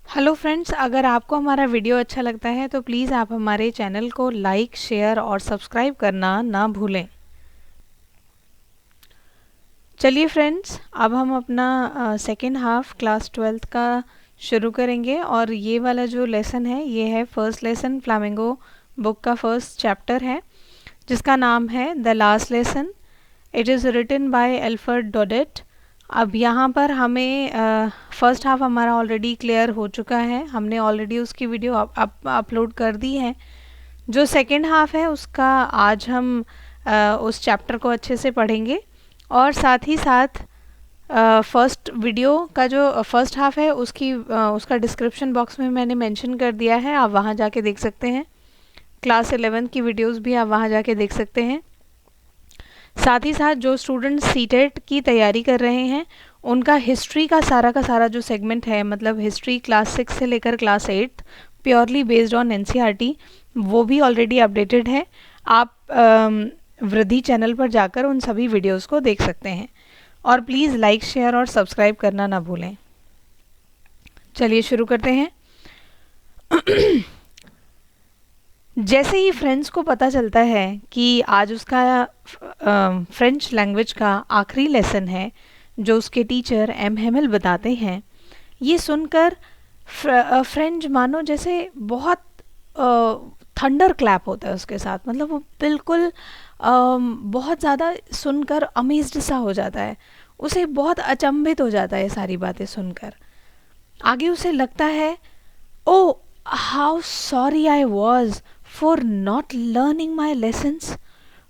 Hello friends, अगर आपको हमारा वीडियो अच्छा लगता है तो प्लीज़ आप हमारे चैनल को लाइक, शेयर और सब्सक्राइब करना ना भूलें। चलिए फ्रेंड्स, अब हम अपना सेकेंड हाफ क्लास 12th का शुरू करेंगे और ये वाला जो लेसन है ये है फर्स्ट लेसन, फ्लामिंगो बुक का फर्स्ट चैप्टर है जिसका नाम है the last lesson. It is written by Alfred Daudet. अब यहाँ पर हमें फर्स्ट हाफ हमारा ऑलरेडी क्लियर हो चुका है, हमने ऑलरेडी उसकी वीडियो अपलोड कर दी है। जो सेकेंड हाफ है उसका आज हम उस चैप्टर को अच्छे से पढ़ेंगे और साथ ही साथ फर्स्ट वीडियो का जो फर्स्ट हाफ है उसका डिस्क्रिप्शन बॉक्स में मैंने मेंशन कर दिया है, आप वहाँ जाके देख सकते हैं। क्लास 11 की वीडियोस भी आप वहाँ जाके देख सकते हैं। साथ ही साथ जो स्टूडेंट्स सीटेट की तैयारी कर रहे हैं उनका हिस्ट्री का सारा जो सेगमेंट है, मतलब हिस्ट्री क्लास 6 से लेकर class 8 purely based on NCERT, वो भी ऑलरेडी अपडेटेड है। आप वृद्धि चैनल पर जाकर उन सभी वीडियोस को देख सकते हैं और प्लीज़ लाइक, शेयर और सब्सक्राइब करना ना भूलें। चलिए शुरू करते हैं। जैसे ही फ्रेंड्स को पता चलता है कि आज उसका फ्रेंच लैंग्वेज का आखिरी लेसन है जो उसके टीचर एम हेमल बताते हैं, ये सुनकर फ्रेंच मानो जैसे बहुत थंडर क्लैप होता है उसके साथ, मतलब वो बिल्कुल बहुत ज़्यादा सुनकर अमेज्ड सा हो जाता है, उसे बहुत अचंभित हो जाता है सारी बातें सुनकर। आगे उसे लगता है, oh how sorry I was for not learning my lessons,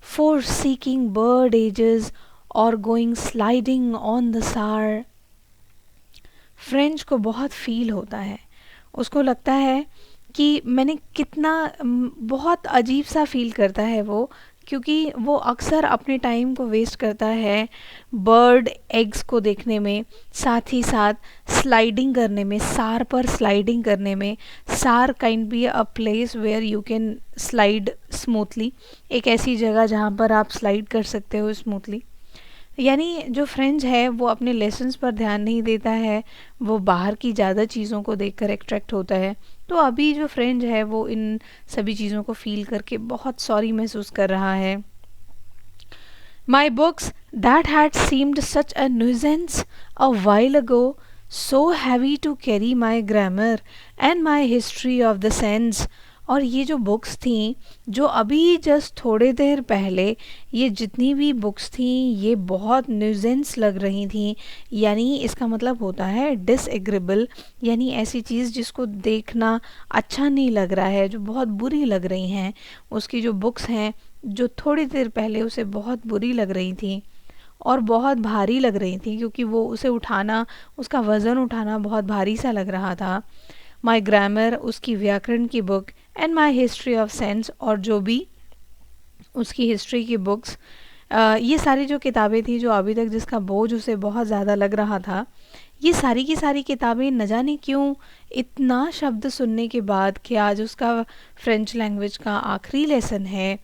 for seeking bird ages or going sliding on the Saar। French को बहुत फील होता है, उसको लगता है कि मैंने कितना बहुत अजीब सा फील करता है वो, क्योंकि वो अक्सर अपने टाइम को वेस्ट करता है बर्ड एग्स को देखने में, साथ ही साथ स्लाइडिंग करने में, सार पर स्लाइडिंग करने में। सार kind be a place where you can slide smoothly, एक ऐसी जगह जहाँ पर आप स्लाइड कर सकते हो स्मूथली। यानी जो फ्रेंच है वो अपने लेसन्स पर ध्यान नहीं देता है, वो बाहर की ज़्यादा चीज़ों को देखकर एट्रैक्ट होता है। तो अभी जो फ्रेंच है वो इन सभी चीज़ों को फील करके बहुत सॉरी महसूस कर रहा है। My books that had seemed such a nuisance a while ago, so heavy to carry my grammar and my history of the saints. और ये जो बुक्स थी जो अभी जस्ट थोड़े देर पहले, ये जितनी भी बुक्स थी ये बहुत न्यूजेंस लग रही थी, यानी इसका मतलब होता है डिसएग्रेबल, यानी ऐसी चीज़ जिसको देखना अच्छा नहीं लग रहा है, जो बहुत बुरी लग रही हैं। उसकी जो बुक्स हैं जो थोड़ी देर पहले उसे बहुत बुरी लग रही थी और बहुत भारी लग रही थी, क्योंकि वो उसे उठाना, उसका वज़न उठाना बहुत भारी सा लग रहा था। माई ग्रामर, उसकी व्याकरण की book, and my history of sense, और जो भी उसकी हिस्ट्री की बुक्स, ये सारी जो किताबें थी जो अभी तक जिसका बोझ उसे बहुत ज़्यादा लग रहा था, ये सारी की सारी किताबें न जाने क्यों इतना शब्द सुनने के बाद कि आज उसका फ्रेंच लैंग्वेज का आखिरी लेसन है,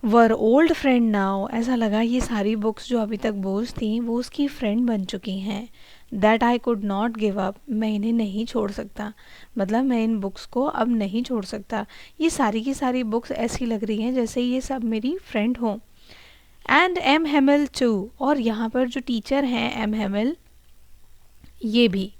वर ओल्ड फ्रेंड नाउ, ऐसा लगा ये सारी बुक्स जो अभी तक बोझ थी वो उसकी फ्रेंड बन चुकी हैं। That I could not give up, मैं इन्हें नहीं छोड़ सकता, मतलब मैं इन बुक्स को अब नहीं छोड़ सकता। ये सारी की सारी बुक्स ऐसी लग रही हैं जैसे ये सब मेरी फ्रेंड हों। एंड एम हेमल टू, और यहाँ पर जो टीचर हैं एम हेमल, ये भी,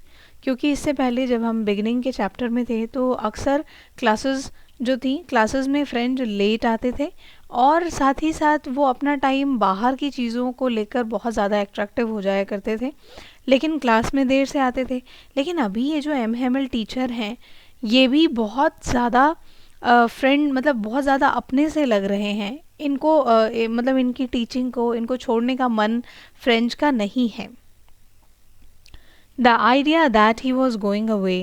क्योंकि इससे पहले जब हम बिगिनिंग के चैप्टर में थे तो अक्सर क्लासेस जो थी, क्लासेस में फ्रेंड लेट आते थे और साथ ही साथ वो अपना टाइम बाहर की चीज़ों को लेकर बहुत ज़्यादा एट्रैक्टिव हो जाया करते थे, लेकिन क्लास में देर से आते थे। लेकिन अभी ये जो एम हेमल टीचर हैं ये भी बहुत ज़्यादा फ्रेंड, मतलब बहुत ज़्यादा अपने से लग रहे हैं। इनको मतलब इनकी टीचिंग को, इनको छोड़ने का मन फ्रेंच का नहीं है। The idea that he was going away,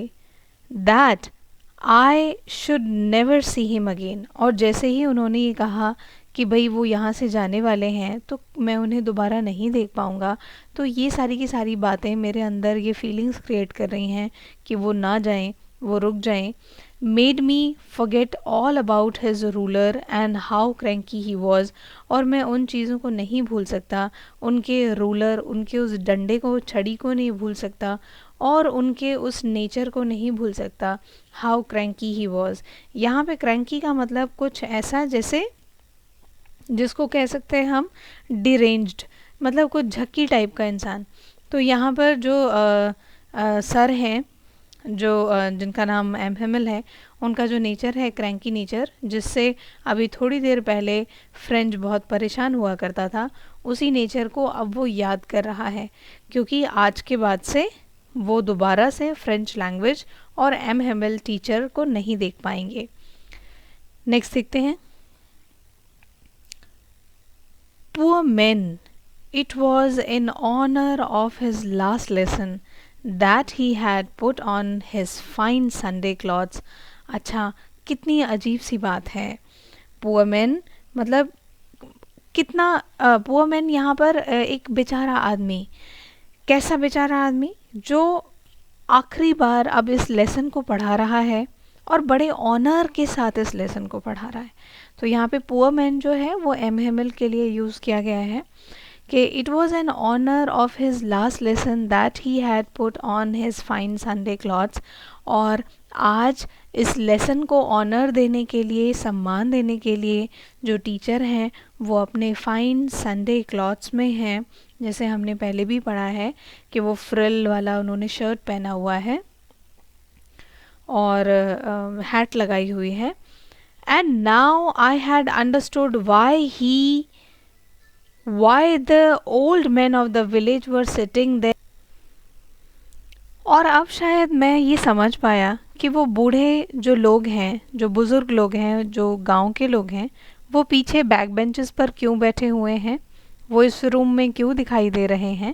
that I should never see him again, और जैसे ही उन्होंने ये कहा कि भाई वो यहाँ से जाने वाले हैं तो मैं उन्हें दोबारा नहीं देख पाऊँगा, तो ये सारी की सारी बातें मेरे अंदर ये फीलिंग्स क्रिएट कर रही हैं कि वो ना जाएं, वो रुक जाएं। Made me forget all about his ruler and how cranky he was, और मैं उन चीज़ों को नहीं भूल सकता, उनके रूलर, उनके उस डंडे को, छड़ी को नहीं भूल सकता, और उनके उस नेचर को नहीं भूल सकता। हाउ क्रैंकी ही वॉज, यहाँ पे क्रैंकी का मतलब कुछ ऐसा जैसे जिसको कह सकते हैं हम डिरेंज्ड, मतलब कुछ झक्की टाइप का इंसान। तो यहाँ पर जो सर हैं, जो जिनका नाम एम हेमिल है, उनका जो नेचर है क्रैंकी नेचर, जिससे अभी थोड़ी देर पहले फ्रेंच बहुत परेशान हुआ करता था, उसी नेचर को अब वो याद कर रहा है, क्योंकि आज के बाद से वो दोबारा से फ्रेंच लैंग्वेज और एम हेमिल टीचर को नहीं देख पाएंगे। नेक्स्ट देखते हैं। Poor men, it was in honor of his last lesson that he had put on his fine Sunday clothes. अच्छा, कितनी अजीब सी बात है। Poor men मतलब कितना poor men यहाँ पर एक बेचारा आदमी। कैसा बेचारा आदमी? जो आखिरी बार अब इस लेसन को पढ़ा रहा है और बड़े ऑनर के साथ इस लेसन को पढ़ा रहा है। तो यहाँ पे पुअर मैन जो है वो एम हेमिल के लिए यूज़ किया गया है कि it was an honour of his last lesson that he had put on his fine Sunday clothes. और आज इस लेसन को ऑनर देने के लिए, सम्मान देने के लिए जो टीचर हैं वो अपने फाइन संडे क्लॉथ्स में हैं। जैसे हमने पहले भी पढ़ा है कि वो फ्रिल वाला उन्होंने शर्ट पहना हुआ है और हैट लगाई हुई है। And now I had understood why the old men of the village were sitting there. और अब शायद मैं ये समझ पाया कि वो बूढ़े जो लोग हैं, जो बुज़ुर्ग लोग हैं, जो गांव के लोग हैं, वो पीछे बैक बेंचेस पर क्यों बैठे हुए हैं, वो इस रूम में क्यों दिखाई दे रहे हैं।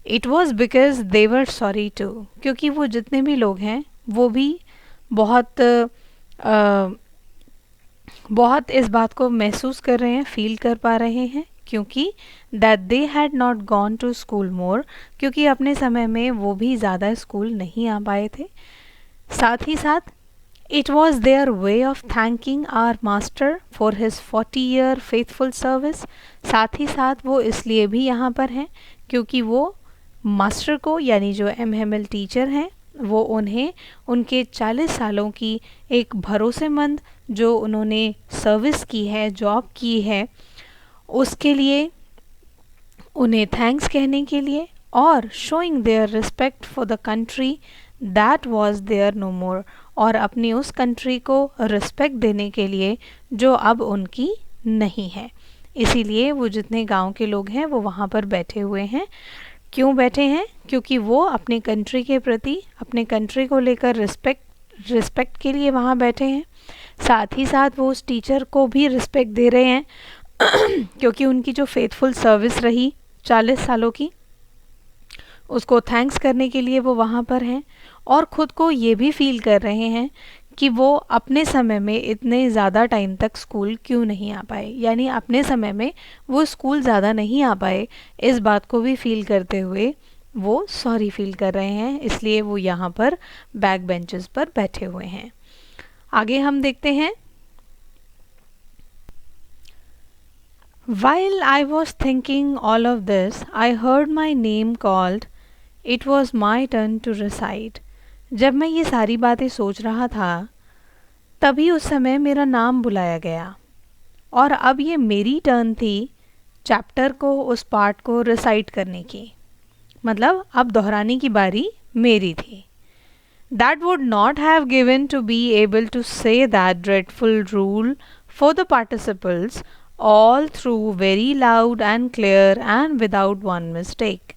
It was because they were sorry too, क्योंकि वो जितने भी लोग हैं वो भी बहुत इस बात को महसूस कर रहे हैं, फील कर पा रहे हैं, क्योंकि that they had not gone to school more, क्योंकि अपने समय में वो भी ज़्यादा स्कूल नहीं आ पाए थे। साथ ही साथ it was their way of thanking our master for his 40-year faithful service. साथ ही साथ वो इसलिए भी यहाँ पर हैं क्योंकि वो मास्टर को, यानी जो एम हेमिल टीचर हैं, वो उन्हें उनके 40 सालों की एक भरोसेमंद जो उन्होंने सर्विस की है, जॉब की है, उसके लिए उन्हें थैंक्स कहने के लिए और showing their respect for the country that was their no more, और अपनी उस कंट्री को रिस्पेक्ट देने के लिए जो अब उनकी नहीं है। इसीलिए वो जितने गांव के लोग हैं वो वहाँ पर बैठे हुए हैं। क्यों बैठे हैं? क्योंकि वो अपने कंट्री के प्रति, अपने कंट्री को लेकर रिस्पेक्ट के लिए वहाँ बैठे हैं। साथ ही साथ वो उस टीचर को भी रिस्पेक्ट दे रहे हैं क्योंकि उनकी जो फेथफुल सर्विस रही 40 सालों की, उसको थैंक्स करने के लिए वो वहाँ पर हैं। और ख़ुद को ये भी फील कर रहे हैं कि वो अपने समय में इतने ज़्यादा टाइम तक स्कूल क्यों नहीं आ पाए, यानी अपने समय में वो स्कूल ज़्यादा नहीं आ पाए, इस बात को भी फील करते हुए वो सॉरी फील कर रहे हैं। इसलिए वो यहाँ पर बैक बेंचेस पर बैठे हुए हैं। आगे हम देखते हैं। While I was thinking all of this, I heard my name called. It was my turn to recite. जब मैं ये सारी बातें सोच रहा था तभी उस समय मेरा नाम बुलाया गया और अब ये मेरी टर्न थी चैप्टर को, उस पार्ट को रिसाइट करने की। मतलब अब दोहराने की बारी मेरी थी। That would not have given to be able to say that dreadful rule for the participles all through very loud and clear and without one mistake.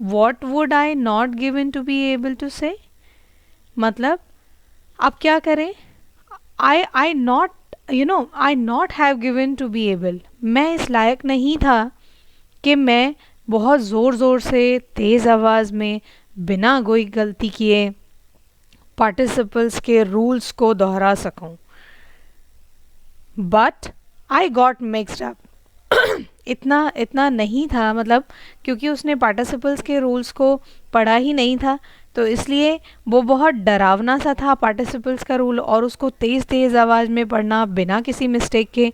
What would I not given to be able to say? मतलब अब क्या करें? I not have given to be able. मैं इस लायक नहीं था कि मैं बहुत ज़ोर से तेज़ आवाज़ में बिना कोई गलती किए पार्टिसिपल्स के रूल्स को दोहरा सकूं। But I got mixed up. इतना नहीं था, मतलब क्योंकि उसने पार्टिसिपल्स के रूल्स को पढ़ा ही नहीं था, तो इसलिए वो बहुत डरावना सा था पार्टिसिपल्स का रूल, और उसको तेज़ आवाज़ में पढ़ना बिना किसी मिस्टेक के,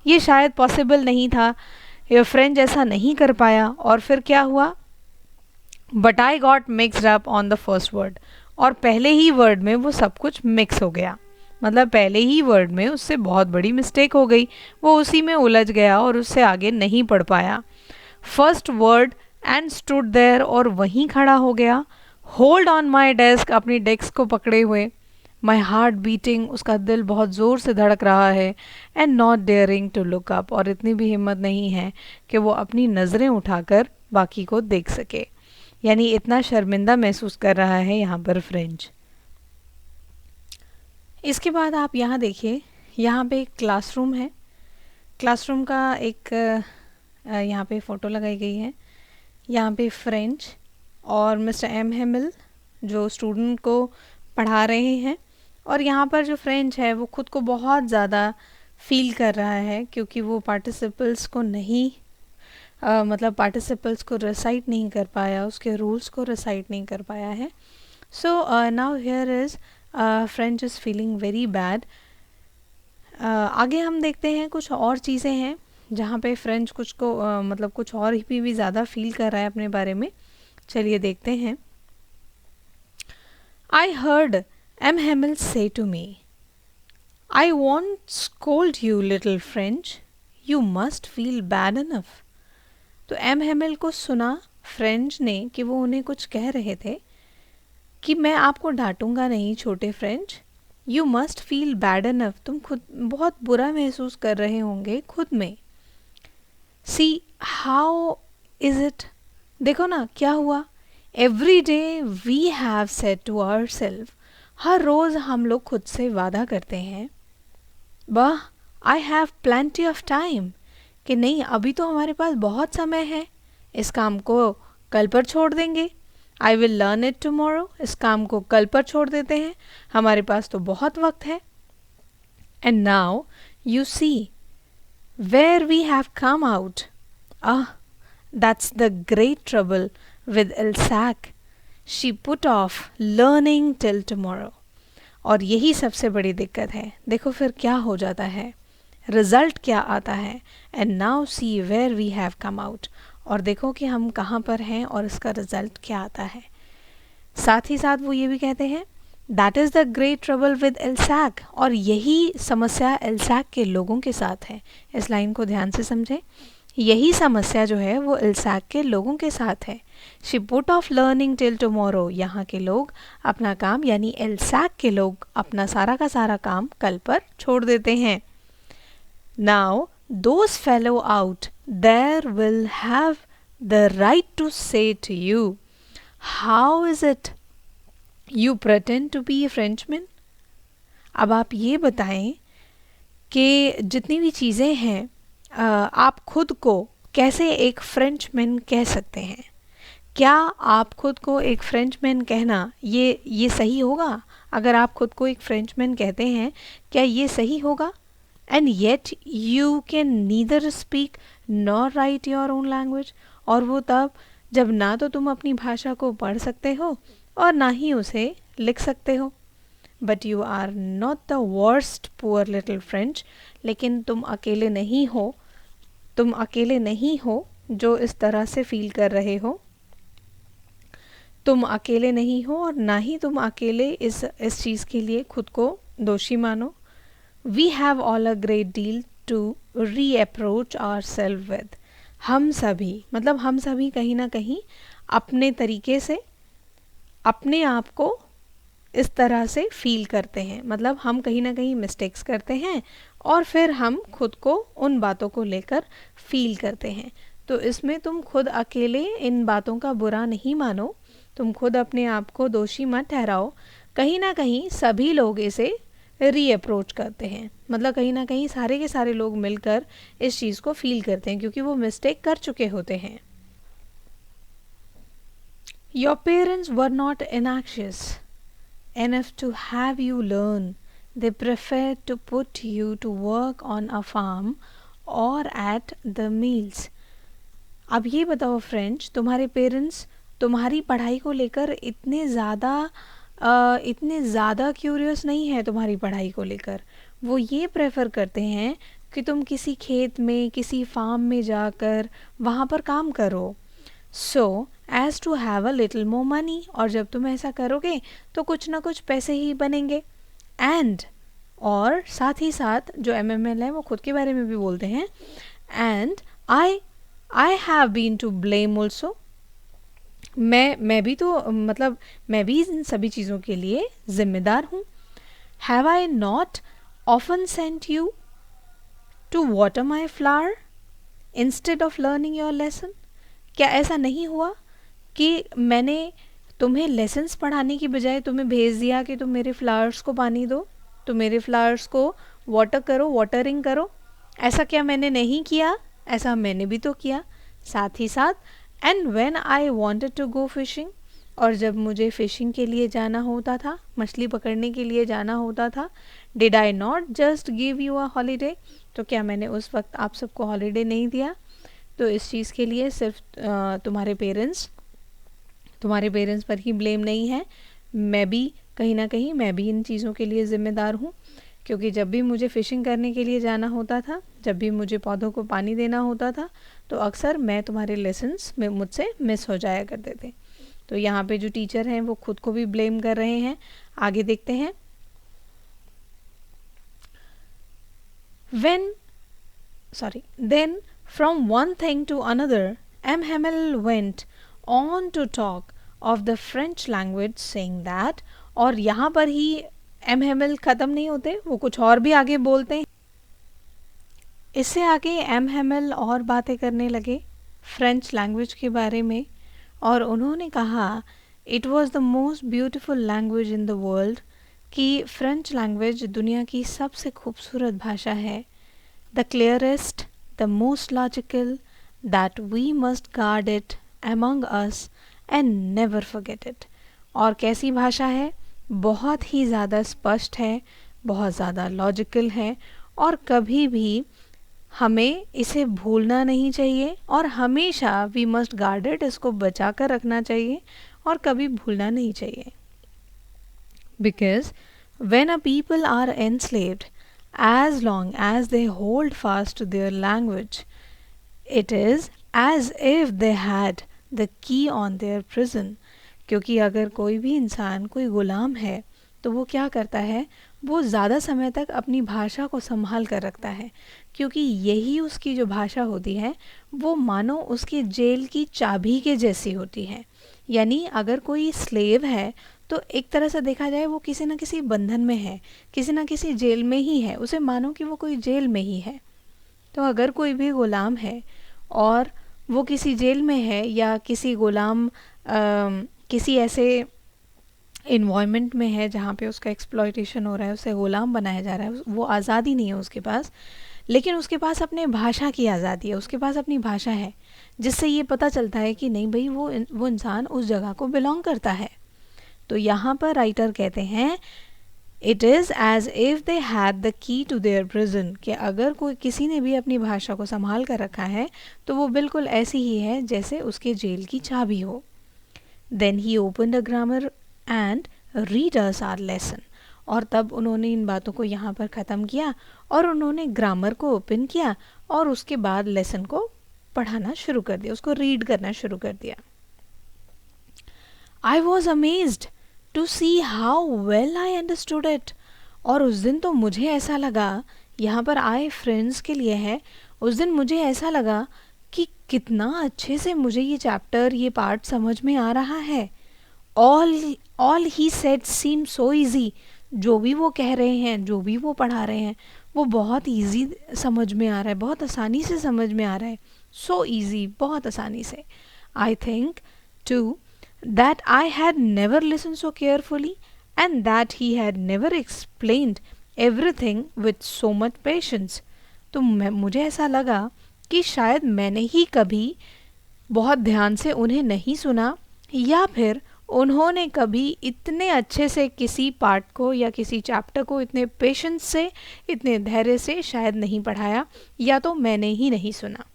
ये शायद पॉसिबल नहीं था। ये फ्रेंच ऐसा नहीं कर पाया। और फिर क्या हुआ? But I got mixed up on the first word, और पहले ही वर्ड में वो सब कुछ मिक्स हो गया, मतलब पहले ही वर्ड में उससे बहुत बड़ी मिस्टेक हो गई, वो उसी में उलझ गया और उससे आगे नहीं पढ़ पाया. First word and stood there, और वहीं खड़ा हो गया. होल्ड ऑन माई डेस्क, अपनी डेस्क को पकड़े हुए. माई हार्ट बीटिंग, उसका दिल बहुत ज़ोर से धड़क रहा है. And not daring to look up, और इतनी भी हिम्मत नहीं है कि वो अपनी नज़रें उठाकर बाकी को देख सके. यानी इतना शर्मिंदा महसूस कर रहा है यहाँ पर फ्रेंच. इसके बाद आप यहाँ देखिए, यहाँ पे एक क्लासरूम है. क्लासरूम का एक यहाँ पे फ़ोटो लगाई गई है. यहाँ पे फ्रेंच और मिस्टर एम हेमिल जो स्टूडेंट को पढ़ा रहे हैं, और यहाँ पर जो फ्रेंच है वो खुद को बहुत ज़्यादा फील कर रहा है क्योंकि वो पार्टिसिपल्स को नहीं मतलब पार्टिसिपल्स को रिसाइट नहीं कर पाया, उसके रूल्स को रिसाइट नहीं कर पाया है. So now here is French is feeling very bad. आगे हम देखते हैं कुछ और चीज़ें हैं जहाँ पे फ्रेंच कुछ को मतलब कुछ और भी ज़्यादा फील कर रहा है अपने बारे में. चलिए देखते हैं. I heard M Hamel say to me, I won't scold you little French, you must feel bad enough. तो एम हेमिल को सुना फ्रेंच ने कि वो उन्हें कुछ कह रहे थे कि मैं आपको डांटूंगा नहीं छोटे French, you must feel bad enough, तुम खुद बहुत बुरा महसूस कर रहे होंगे खुद में. सी हाउ इज इट, देखो ना क्या हुआ. Every day we have said to ourselves, हर रोज़ हम लोग खुद से वादा करते हैं, वाह I have plenty of time, कि नहीं अभी तो हमारे पास बहुत समय है, इस काम को कल पर छोड़ देंगे. I will learn it tomorrow, इस काम को कल पर छोड़ देते हैं, हमारे पास तो बहुत वक्त है. And now you see where we have come out. That's the great trouble with Alsace, she put off learning till tomorrow. और यही सबसे बड़ी दिक्कत है. देखो फिर क्या हो जाता है, रिज़ल्ट क्या आता है. And now see where we have come out, और देखो कि हम कहाँ पर हैं और इसका रिज़ल्ट क्या आता है. साथ ही साथ वो ये भी कहते हैं that is the great trouble with Alsace, और यही समस्या एल्सैक के लोगों के साथ है. इस लाइन को ध्यान से समझें, यही समस्या जो है वो एल्सैक के लोगों के साथ है. She put off learning till tomorrow, यहाँ के लोग अपना काम यानी एल्सैक के लोग अपना सारा का सारा काम कल पर छोड़ देते हैं. Now those fellow out there will have the right to say to you, how is it you pretend to be a Frenchman? अब आप ये बताएं कि जितनी भी चीज़ें हैं आप खुद को कैसे एक फ्रेंचमैन कह सकते हैं. क्या आप खुद को एक फ्रेंचमैन कहना ये सही होगा? अगर आप खुद को एक फ्रेंचमैन कहते हैं क्या ये सही होगा? And yet you can neither speak nor write your own language, और वो तब जब ना तो तुम अपनी भाषा को पढ़ सकते हो और ना ही उसे लिख सकते हो. But you are not the worst poor little French, लेकिन तुम अकेले नहीं हो जो इस तरह से फील कर रहे हो. तुम अकेले नहीं हो और ना ही तुम अकेले इस चीज़ के लिए खुद को दोषी मानो. We have all a great deal to reapproach ourselves with. हम सभी कहीं ना कहीं अपने तरीके से अपने आप को इस तरह से फील करते हैं. मतलब हम कहीं ना कहीं मिस्टेक्स करते हैं और फिर हम खुद को उन बातों को लेकर फील करते हैं. तो इसमें तुम खुद अकेले इन बातों का बुरा नहीं मानो, तुम खुद अपने आप को दोषी मत ठहराओ. कहीं ना कहीं सभी लोग इसे रीअप्रोच करते हैं, मतलब कहीं ना कहीं सारे के सारे लोग मिलकर इस चीज़ को फील करते हैं क्योंकि वो मिस्टेक कर चुके होते हैं. Your parents were not anxious enough to have you learn. They prefer to put you to work on a farm or at the meals. अब ये बताओ फ्रेंच, तुम्हारे पेरेंट्स तुम्हारी पढ़ाई को लेकर इतने ज़्यादा क्यूरियस नहीं है तुम्हारी पढ़ाई को लेकर. वो ये प्रेफर करते हैं कि तुम किसी खेत में किसी फार्म में जाकर वहाँ पर काम करो. So as to have a little more money, और जब तुम ऐसा करोगे तो कुछ ना कुछ पैसे ही बनेंगे। एंड, और साथ ही साथ जो MML है वो खुद के बारे में भी बोलते हैं, and I have been to blame also, मैं भी तो मतलब मैं भी इन सभी चीज़ों के लिए जिम्मेदार हूँ। Have I not often sent you to water my flower instead of learning your lesson, क्या ऐसा नहीं हुआ कि मैंने तुम्हें लेसन्स पढ़ाने की बजाय तुम्हें भेज दिया कि तुम मेरे फ्लावर्स को पानी दो, तुम मेरे फ्लावर्स को वाटर करो, वाटरिंग करो, ऐसा क्या मैंने नहीं किया? ऐसा मैंने भी तो किया। साथ ही साथ, and when I wanted to go fishing, और जब मुझे फिशिंग के लिए जाना होता था, मछली पकड़ने के लिए जाना होता था, did I not just give you a holiday, तो क्या मैंने उस वक्त आप सबको हॉलीडे नहीं दिया? तो इस चीज़ के लिए सिर्फ तुम्हारे पेरेंट्स पर ही ब्लेम नहीं है, मैं भी कहीं ना कहीं मैं भी इन चीज़ों के लिए ज़िम्मेदार हूँ, क्योंकि जब भी मुझे फ़िशिंग करने के लिए जाना होता था, जब भी मुझे पौधों को पानी देना होता था, तो अक्सर मैं तुम्हारे लेसन्स में मुझसे मिस हो जाया करते थे। तो यहाँ पे जो टीचर हैं वो खुद को भी ब्लेम कर रहे हैं। आगे देखते हैं। Then from one thing to another, M. Hamel went on to talk of the French language, saying that, और यहाँ पर ही M. Hamel ख़त्म नहीं होते, वो कुछ और भी आगे बोलते हैं। इससे आगे M. Hamel और बातें करने लगे फ्रेंच लैंग्वेज के बारे में, और उन्होंने कहा it was the most beautiful language in the world, कि फ्रेंच लैंग्वेज दुनिया की सबसे खूबसूरत भाषा है। The clearest, the most logical, that we must guard it among us and never forget it. और कैसी भाषा है? बहुत ही ज़्यादा स्पष्ट है, बहुत ज़्यादा लॉजिकल है, और कभी भी हमें इसे भूलना नहीं चाहिए, और हमेशा we must guard it, इसको बचा कर रखना चाहिए और कभी भूलना नहीं चाहिए। Because when a people are enslaved, as long as they hold fast to their language, it is as if they had the key on their prison. क्योंकि अगर कोई भी इंसान कोई गुलाम है तो वो क्या करता है, वो ज़्यादा समय तक अपनी भाषा को संभाल कर रखता है, क्योंकि यही उसकी जो भाषा होती है वो मानो उसकी जेल की चाबी के जैसी होती है। यानी अगर कोई स्लेव है तो एक तरह से देखा जाए वो किसी न किसी बंधन में है, किसी न किसी जेल में ही है, उसे मानो कि वो कोई जेल में ही है। तो अगर कोई भी गुलाम है और वो किसी जेल में है या किसी गुलाम किसी ऐसे इन्वायरमेंट में है जहाँ पे उसका एक्सप्लॉयटेशन हो रहा है, उसे गुलाम बनाया जा रहा है, वो आज़ादी नहीं है उसके पास, लेकिन उसके पास अपने भाषा की आज़ादी है, उसके पास अपनी भाषा है, जिससे ये पता चलता है कि नहीं भाई वो इंसान उस जगह को बिलोंग करता है। तो यहाँ पर राइटर कहते हैं it is as if they had the key to their prison, कि अगर कोई किसी ने भी अपनी भाषा को संभाल कर रखा है तो वो बिल्कुल ऐसी ही है जैसे उसके जेल की चाबी हो। Then he opened a grammar and read us our lesson, और तब उन्होंने इन बातों को यहाँ पर ख़त्म किया और उन्होंने ग्रामर को ओपन किया और उसके बाद लेसन को पढ़ाना शुरू कर दिया, उसको रीड करना शुरू कर दिया। I was amazed to see how well I understood it, और उस दिन तो मुझे ऐसा लगा, यहाँ पर आए फ्रेंड्स के लिए है, उस दिन मुझे ऐसा लगा कि कितना अच्छे से मुझे ये चैप्टर, ये पार्ट समझ में आ रहा है। All he said seem so easy, जो भी वो कह रहे हैं, जो भी वो पढ़ा रहे हैं, वो बहुत ईजी समझ में आ रहा है, बहुत आसानी से समझ में आ रहा है, सो ईजी, बहुत आसानी से। I think to that I had never listened so carefully and that he had never explained everything with so much patience. तो मुझे ऐसा लगा कि शायद मैंने ही कभी बहुत ध्यान से उन्हें नहीं सुना, या फिर उन्होंने कभी इतने अच्छे से किसी पार्ट को या किसी चैप्टर को इतने पेशेंस से, इतने धैर्य से शायद नहीं पढ़ाया, या तो मैंने ही नहीं सुना।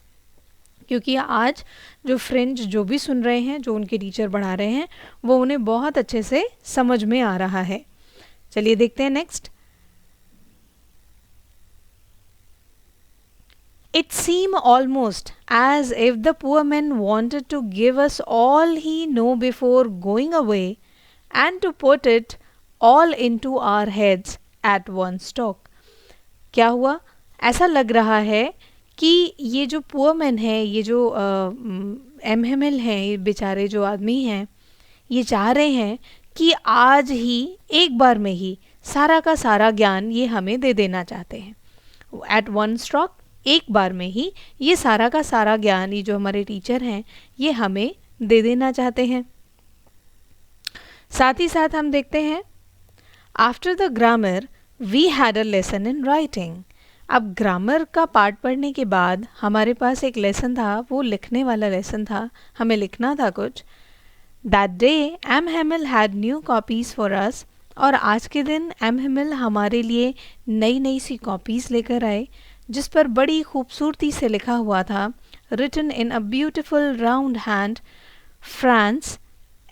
क्योंकि आज जो फ्रेंच जो भी सुन रहे हैं, जो उनके टीचर पढ़ा रहे हैं, वो उन्हें बहुत अच्छे से समझ में आ रहा है। चलिए देखते हैं next. It seemed almost as if the poor man wanted to give us all he knew before going away and to put it all into our heads at one stroke. क्या हुआ? ऐसा लग रहा है कि ये जो पुअर मैन है, ये जो एमहेमिल हैं, ये बेचारे जो आदमी हैं, ये चाह रहे हैं कि आज ही एक बार में ही सारा का सारा ज्ञान ये हमें दे देना चाहते हैं. एट वन स्ट्रोक, एक बार में ही ये सारा का सारा ज्ञान, ये जो हमारे टीचर हैं, ये हमें दे देना चाहते हैं. साथ ही साथ हम देखते हैं after the grammar we had a lesson in writing. अब ग्रामर का पार्ट पढ़ने के बाद हमारे पास एक लेसन था, वो लिखने वाला लेसन था, हमें लिखना था कुछ. That day M Hamel had new copies for us. और आज के दिन एम हेमिल हमारे लिए नई नई सी कॉपीज़ लेकर आए, जिस पर बड़ी खूबसूरती से लिखा हुआ था, written in a beautiful round hand, France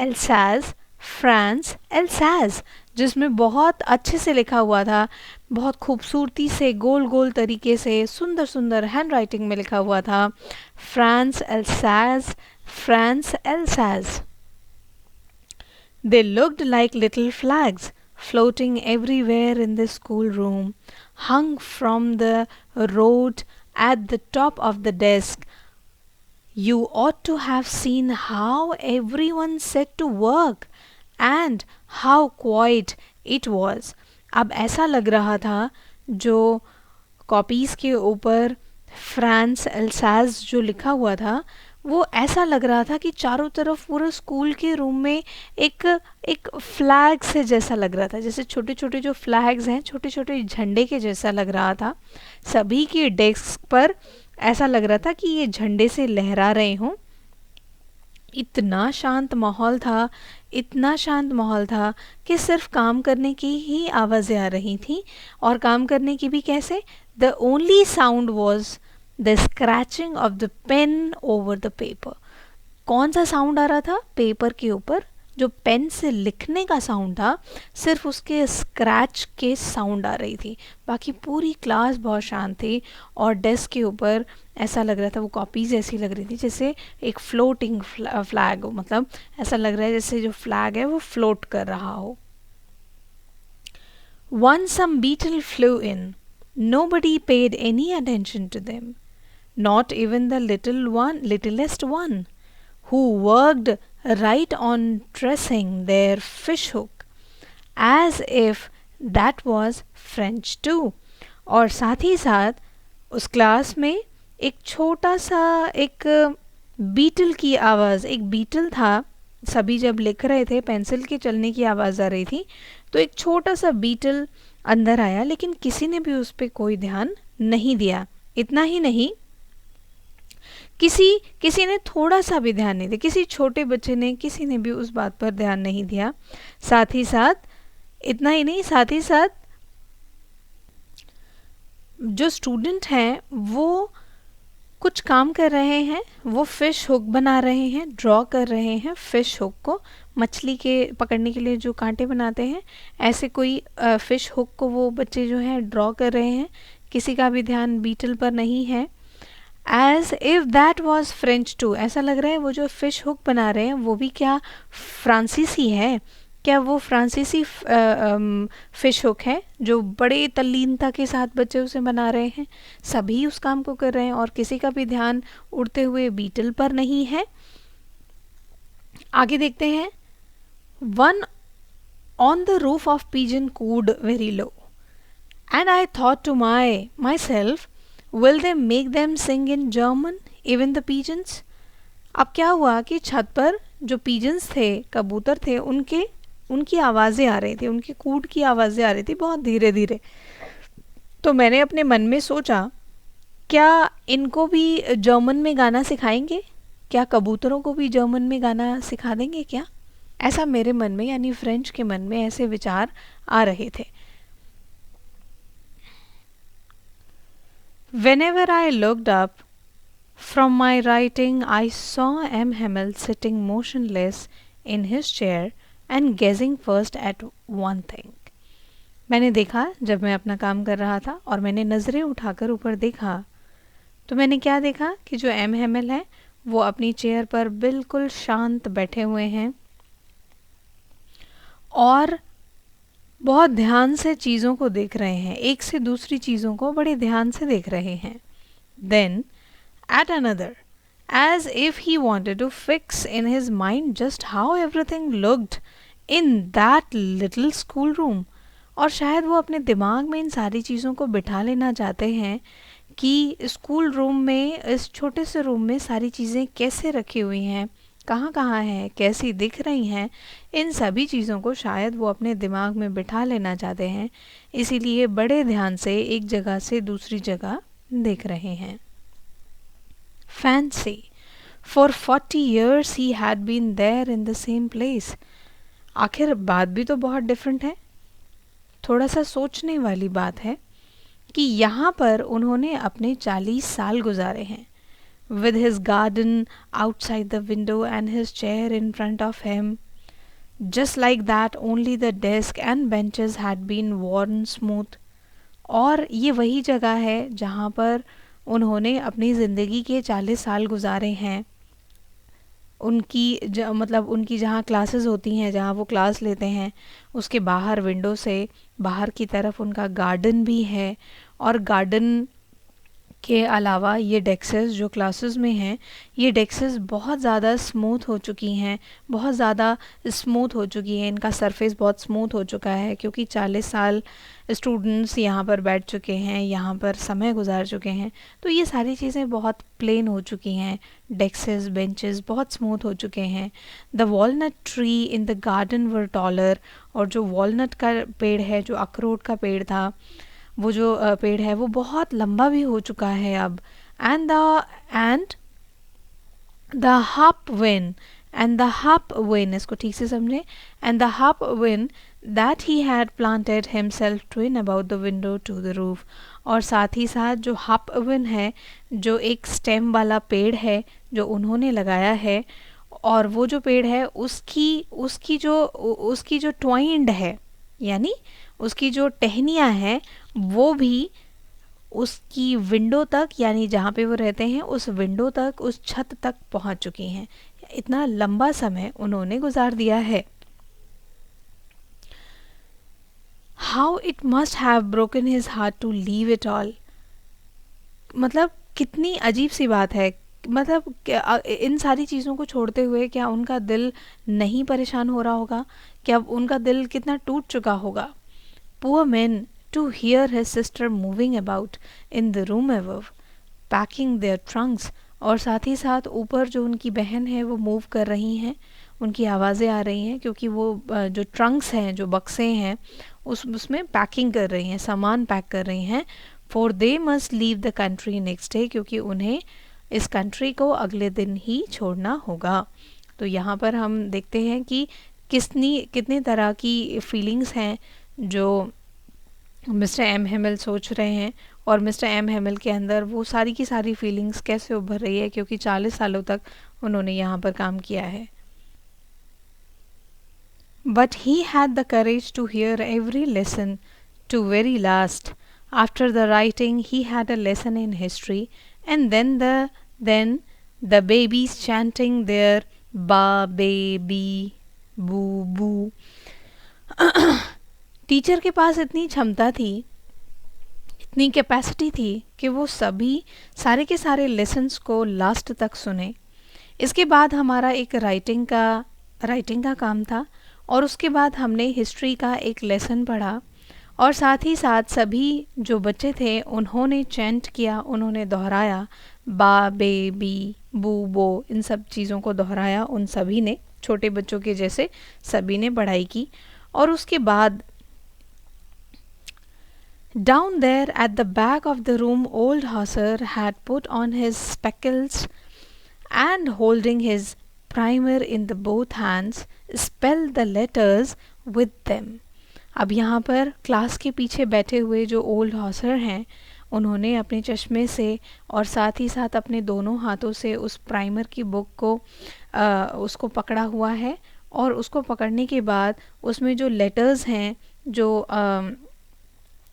Alsace, France Alsace, जिसमें बहुत अच्छे से लिखा हुआ था, बहुत खूबसूरती से गोल गोल तरीके से सुंदर सुंदर हैंड राइटिंग में लिखा हुआ था, France Alsace, France Alsace. They looked like little flags floating everywhere in the schoolroom, hung from the road at the top of the desk. You ought to have seen how everyone set to work and how quiet it was. अब ऐसा लग रहा था जो copies के ऊपर France एल्साज जो लिखा हुआ था, वो ऐसा लग रहा था कि चारों तरफ पूरे स्कूल के रूम में एक एक फ्लैग से जैसा लग रहा था, जैसे छोटे छोटे जो फ्लैग्स हैं, छोटे छोटे झंडे के जैसा लग रहा था. सभी के डेस्क पर ऐसा लग रहा था कि ये झंडे से लहरा रहे हों. इतना शांत माहौल था, इतना शांत माहौल था कि सिर्फ काम करने की ही आवाज़ें आ रही थी. और काम करने की भी कैसे? The only sound was the scratching of the pen over the paper. कौन सा साउंड आ रहा था? पेपर के ऊपर जो पेन से लिखने का साउंड था, सिर्फ उसके स्क्रैच के साउंड आ रही थी. बाकी पूरी क्लास बहुत शांत थी और डेस्क के ऊपर ऐसा लग रहा था, वो कॉपीज़ ऐसी लग रही थी जैसे एक फ्लोटिंग फ्लैग हो. मतलब ऐसा लग रहा है जैसे जो फ्लैग है वो फ्लोट कर रहा हो. Once some beetle flew in. Nobody paid any attention to them. Not even the littlest one, who worked right on dressing their fish hook, as if that was French too. और साथ ही साथ उस class में एक छोटा सा एक बीटल की आवाज़, एक बीटल था, सभी जब लिख रहे थे पेंसिल के चलने की आवाज़ आ रही थी, तो एक छोटा सा बीटल अंदर आया, लेकिन किसी ने भी उस पर कोई ध्यान नहीं दिया. इतना ही नहीं, किसी ने थोड़ा सा भी ध्यान नहीं दिया, किसी छोटे बच्चे ने, किसी ने भी उस बात पर ध्यान नहीं दिया. साथ ही साथ, इतना ही नहीं, साथ ही साथ जो स्टूडेंट हैं वो कुछ काम कर रहे हैं, वो फिश हुक बना रहे हैं, ड्रॉ कर रहे हैं फिश हुक को, मछली के पकड़ने के लिए जो कांटे बनाते हैं, ऐसे कोई फिश हुक को वो बच्चे जो हैं ड्रॉ कर रहे हैं. किसी का भी ध्यान बीटल पर नहीं है. As if that was French too, ऐसा लग रहा है वो जो फिश हुक बना रहे हैं वो भी क्या फ्रांसीसी है? क्या वो फ्रांसीसी फिश हुक है जो बड़े तल्लीनता के साथ बच्चे उसे बना रहे हैं? सभी उस काम को कर रहे हैं और किसी का भी ध्यान उड़ते हुए बीटल पर नहीं है. आगे देखते हैं. One on the roof of pigeon cooed very low, and I thought to myself, will they make them sing in German, even the pigeons? अब क्या हुआ कि छत पर जो pigeons थे, कबूतर थे, उनकी आवाज़ें आ रही थी, उनकी कूड की आवाज़ें आ रही थी बहुत धीरे धीरे. तो मैंने अपने मन में सोचा, क्या इनको भी जर्मन में गाना सिखाएंगे? क्या कबूतरों को भी जर्मन में गाना सिखा देंगे क्या? ऐसा मेरे मन में, यानी फ्रेंच के मन में ऐसे विचार आ रहे थे. Whenever I looked up from my writing, I saw M. Hamill sitting motionless in his chair and gazing first at one thing. मैंने देखा, जब मैं अपना काम कर रहा था और मैंने नज़रें उठाकर ऊपर देखा, तो मैंने क्या देखा कि जो एम हेमल है वो अपनी चेयर पर बिल्कुल शांत बैठे हुए हैं और बहुत ध्यान से चीज़ों को देख रहे हैं, एक से दूसरी चीज़ों को बड़े ध्यान से देख रहे हैं. Then at another, as if he wanted to fix in his mind just how everything looked in that little school room. और शायद वो अपने दिमाग में इन सारी चीज़ों को बिठा लेना चाहते हैं कि स्कूल रूम में, इस छोटे से रूम में सारी चीज़ें कैसे रखी हुई हैं, कहाँ कहाँ हैं, कैसी दिख रही हैं, इन सभी चीज़ों को शायद वो अपने दिमाग में बिठा लेना चाहते हैं, इसीलिए बड़े ध्यान से एक जगह से दूसरी जगह देख रहे हैं. Fancy, for 40 years he had been there in the same place. आखिर बात भी तो बहुत डिफरेंट है. थोड़ा सा सोचने वाली बात है कि यहाँ पर उन्होंने अपने 40 साल गुजारे हैं. With his garden outside the window and his chair in front of him. Just like that, only the desk and benches had been worn smooth. और ये वही जगह है जहाँ पर उन्होंने अपनी ज़िंदगी के 40 साल गुजारे हैं. मतलब उनकी जहाँ क्लासेस होती हैं, जहाँ वो क्लास लेते हैं, उसके बाहर विंडो से बाहर की तरफ उनका गार्डन भी है. और गार्डन के अलावा ये डेस्क्स जो क्लासेस में हैं, ये डेस्क्स बहुत ज़्यादा स्मूथ हो चुकी हैं, बहुत ज़्यादा स्मूथ हो चुकी हैं, इनका सरफेस बहुत स्मूथ हो चुका है क्योंकि 40 साल स्टूडेंट्स यहाँ पर बैठ चुके हैं, यहाँ पर समय गुजार चुके हैं. तो ये सारी चीज़ें बहुत प्लेन हो चुकी हैं. डेस्क्स, बेंचेस बहुत स्मूथ हो चुके हैं. The walnut tree in the garden were taller. और जो वॉलनट का पेड़ है, जो अखरोट का पेड़ था, वो जो पेड़ है वो बहुत लंबा भी हो चुका है अब. एंड द हप विन, इसको ठीक से समझें. एंड द हप win that he had planted himself twin about the window to the roof. और साथ ही साथ जो हपविन है, जो एक स्टेम वाला पेड़ है जो उन्होंने लगाया है, और वो जो पेड़ है उसकी जो ट्वाइंड है, यानी उसकी जो टहनियाँ हैं, वो भी उसकी विंडो तक, यानी जहाँ पे वो रहते हैं उस विंडो तक, उस छत तक पहुँच चुकी हैं. इतना लंबा समय उन्होंने गुजार दिया है. How it must have broken his heart to leave it all. मतलब कितनी अजीब सी बात है. मतलब इन सारी चीज़ों को छोड़ते हुए क्या उनका दिल नहीं परेशान हो रहा होगा? क्या उनका दिल कितना टूट चुका होगा? Poor man, to hear his sister moving about in the room above, packing their trunks. और साथ ही साथ ऊपर जो उनकी बहन है वो मूव कर रही हैं, उनकी आवाज़ें आ रही हैं क्योंकि वो जो ट्रंक्स हैं, जो बक्से हैं, उसमें पैकिंग कर रही हैं, सामान पैक कर रही हैं. For they must leave the country next day, क्योंकि उन्हें इस कंट्री को अगले दिन ही छोड़ना होगा. तो यहाँ पर हम देखते हैं कि कितने तरह की फीलिंग्स हैं जो मिस्टर एम हेमल सोच रहे हैं, और मिस्टर एम हेमल के अंदर वो सारी की सारी फीलिंग्स कैसे उभर रही है, क्योंकि 40 सालों तक उन्होंने यहाँ पर काम किया है. But he had the courage to hear every lesson to very last. After the writing, he had a lesson in history, and then the babies chanting their ba baby boo boo. Teacher के पास इतनी क्षमता थी, इतनी capacity थी कि वो सारे के सारे लेसन्स को लास्ट तक सुने. इसके बाद हमारा एक राइटिंग का काम था, और उसके बाद हमने हिस्ट्री का एक लेसन पढ़ा, और साथ ही साथ सभी जो बच्चे थे उन्होंने चैंट किया, उन्होंने दोहराया, बा बे बी बू बो, इन सब चीज़ों को दोहराया. उन सभी ने, छोटे बच्चों के जैसे सभी ने पढ़ाई की. और उसके बाद down there at the back of the room, old Hauser had put on his spectacles and holding his primer in the both hands spelled the letters with them. अब यहाँ पर क्लास के पीछे बैठे हुए जो ओल्ड हॉसर हैं, उन्होंने अपने चश्मे से और साथ ही साथ अपने दोनों हाथों से उस प्राइमर की बुक को उसको पकड़ा हुआ है, और उसको पकड़ने के बाद उसमें जो लेटर्स हैं,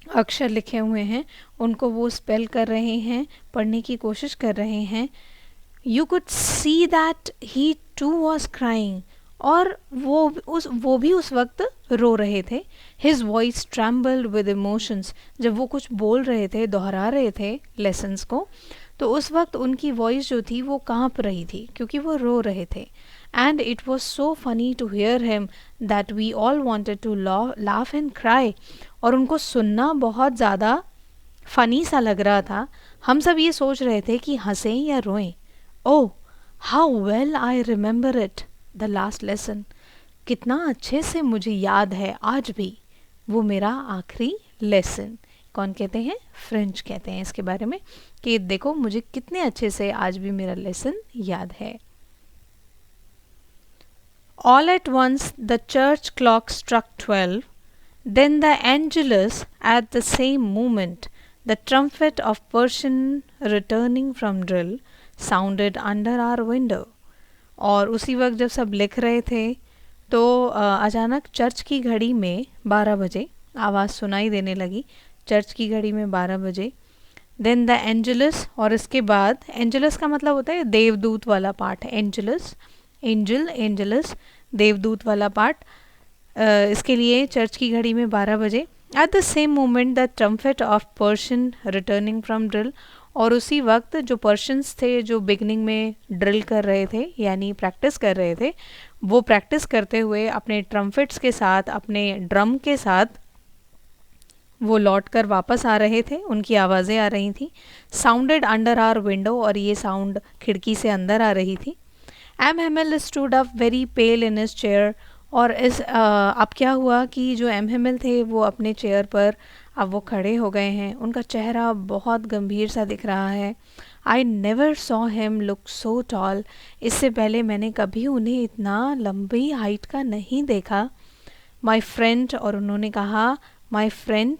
अक्षर लिखे हुए हैं उनको वो स्पेल कर रहे हैं, पढ़ने की कोशिश कर रहे हैं. You could see that he too was crying, और वो भी उस वक्त रो रहे थे. His voice trembled with emotions. जब वो कुछ बोल रहे थे, दोहरा रहे थे लेसन्स को, तो उस वक्त उनकी वॉइस जो थी वो कांप रही थी क्योंकि वो रो रहे थे. And it was so funny to hear him that we all wanted to laugh and cry. और उनको सुनना बहुत ज़्यादा फ़नी सा लग रहा था. हम सब ये सोच रहे थे कि हंसें या रोएं. Oh how well I remember it, the last lesson. कितना अच्छे से मुझे याद है आज भी वो मेरा आखिरी लेसन. कौन कहते हैं? फ्रेंच कहते हैं इसके बारे में कि देखो मुझे कितने अच्छे से आज भी मेरा लेसन याद है. All at once the church clock struck 12. Then the Angelus. At the same moment, the trumpet of Persian returning from drill sounded under our window. और उसी वक्त जब सब लिख रहे थे तो अचानक चर्च की घड़ी में 12 बजे आवाज़ सुनाई देने लगी. चर्च की घड़ी में 12 बजे. देन द एंजलस, और इसके बाद एंजलस का मतलब होता है देवदूत वाला पार्ट. एंजलस, एंजल, एंजलस, देवदूत वाला पार्ट. इसके लिए चर्च की घड़ी में 12 बजे. At the same moment the trumpet of Persian returning from drill. और उसी वक्त जो पर्शियंस थे जो बिगनिंग में ड्रिल कर रहे थे यानी प्रैक्टिस कर रहे थे, वो प्रैक्टिस करते हुए अपने ट्रम्पेट्स के साथ, अपने ड्रम के साथ वो लौट कर वापस आ रहे थे. उनकी आवाज़ें आ रही थी. साउंडेड अंडर आवर विंडो, और ये साउंड खिड़की से अंदर आ रही थी. M Hamel stood up very pale in his chair. और अब क्या हुआ कि जो एम हेमिल थे वो अपने चेयर पर अब वो खड़े हो गए हैं. उनका चेहरा बहुत गंभीर सा दिख रहा है. I never saw him look so tall. इससे पहले मैंने कभी उन्हें इतना लंबी हाइट का नहीं देखा. माई फ्रेंड, और उन्होंने कहा my friend.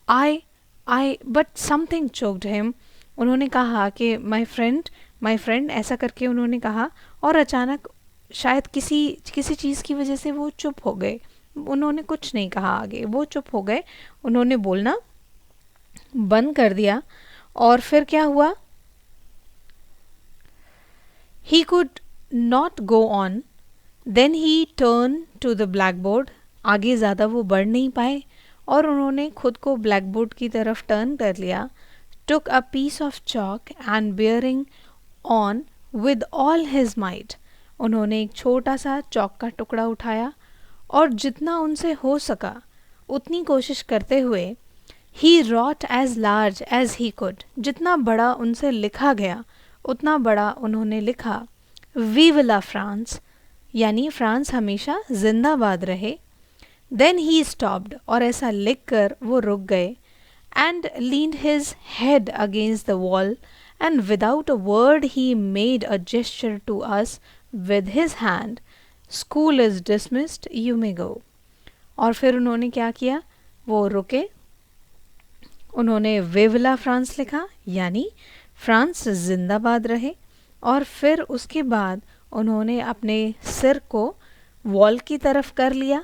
I but something choked him. उन्होंने कहा कि माई फ्रेंड ऐसा करके उन्होंने कहा, और अचानक शायद किसी चीज़ की वजह से वो चुप हो गए. उन्होंने कुछ नहीं कहा आगे, वो चुप हो गए. उन्होंने बोलना बंद कर दिया. और फिर क्या हुआ? He could not go on. Then he turn to the blackboard. आगे ज़्यादा वो बढ़ नहीं पाए और उन्होंने खुद को ब्लैक बोर्ड की तरफ टर्न कर लिया. Took a piece of chalk and bearing on with all his might. उन्होंने एक छोटा सा चौक का टुकड़ा उठाया और जितना उनसे हो सका उतनी कोशिश करते हुए ही wrote as large as he could. जितना बड़ा उनसे लिखा गया उतना बड़ा उन्होंने लिखा. वीव ला फ्रांस, यानी फ्रांस हमेशा जिंदाबाद रहे. देन ही स्टॉप्ड, और ऐसा लिखकर वो रुक गए. And leaned his head against the wall. And without a word he made a gesture to us with his hand. School is dismissed, you may go. और फिर उन्होंने क्या किया? वो रुके. उन्होंने विवला फ्रांस लिखा, यानी फ्रांस जिंदाबाद रहे. और फिर उसके बाद उन्होंने अपने सिर को वॉल की तरफ कर लिया,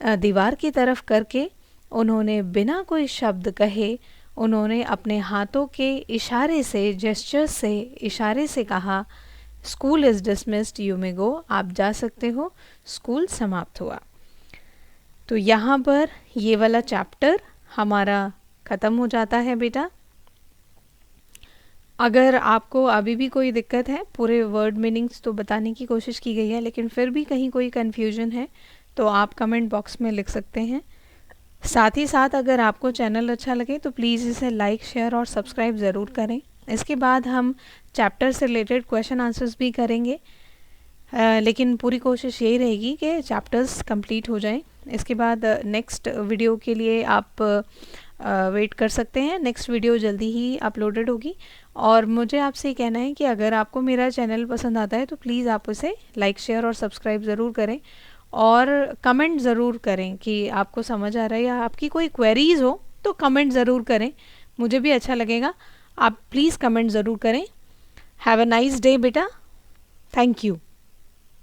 दीवार की तरफ करके उन्होंने बिना कोई शब्द कहे उन्होंने अपने हाथों के इशारे से, जेस्चर से, इशारे से कहा, school is dismissed, you may go. आप जा सकते हो, स्कूल समाप्त हुआ. तो यहाँ पर ये वाला चैप्टर हमारा ख़त्म हो जाता है बेटा. अगर आपको अभी भी कोई दिक्कत है, पूरे वर्ड मीनिंग्स तो बताने की कोशिश की गई है, लेकिन फिर भी कहीं कोई कन्फ्यूजन है तो आप कमेंट बॉक्स में लिख सकते हैं. साथ ही साथ अगर आपको चैनल अच्छा लगे तो प्लीज़ इसे लाइक, शेयर और सब्सक्राइब ज़रूर करें. इसके बाद हम चैप्टर से रिलेटेड क्वेश्चन आंसर्स भी करेंगे, लेकिन पूरी कोशिश यही रहेगी कि चैप्टर्स कंप्लीट हो जाएं. इसके बाद नेक्स्ट वीडियो के लिए आप वेट कर सकते हैं. नेक्स्ट वीडियो जल्दी ही अपलोडेड होगी. और मुझे आपसे ये कहना है कि अगर आपको मेरा चैनल पसंद आता है तो प्लीज़ आप उसे लाइक, शेयर और सब्सक्राइब ज़रूर करें. और कमेंट ज़रूर करें कि आपको समझ आ रहा है, या आपकी कोई क्वेरीज़ हो तो कमेंट ज़रूर करें, मुझे भी अच्छा लगेगा. आप प्लीज़ कमेंट ज़रूर करें. हैव अ नाइस डे बेटा. Thank you.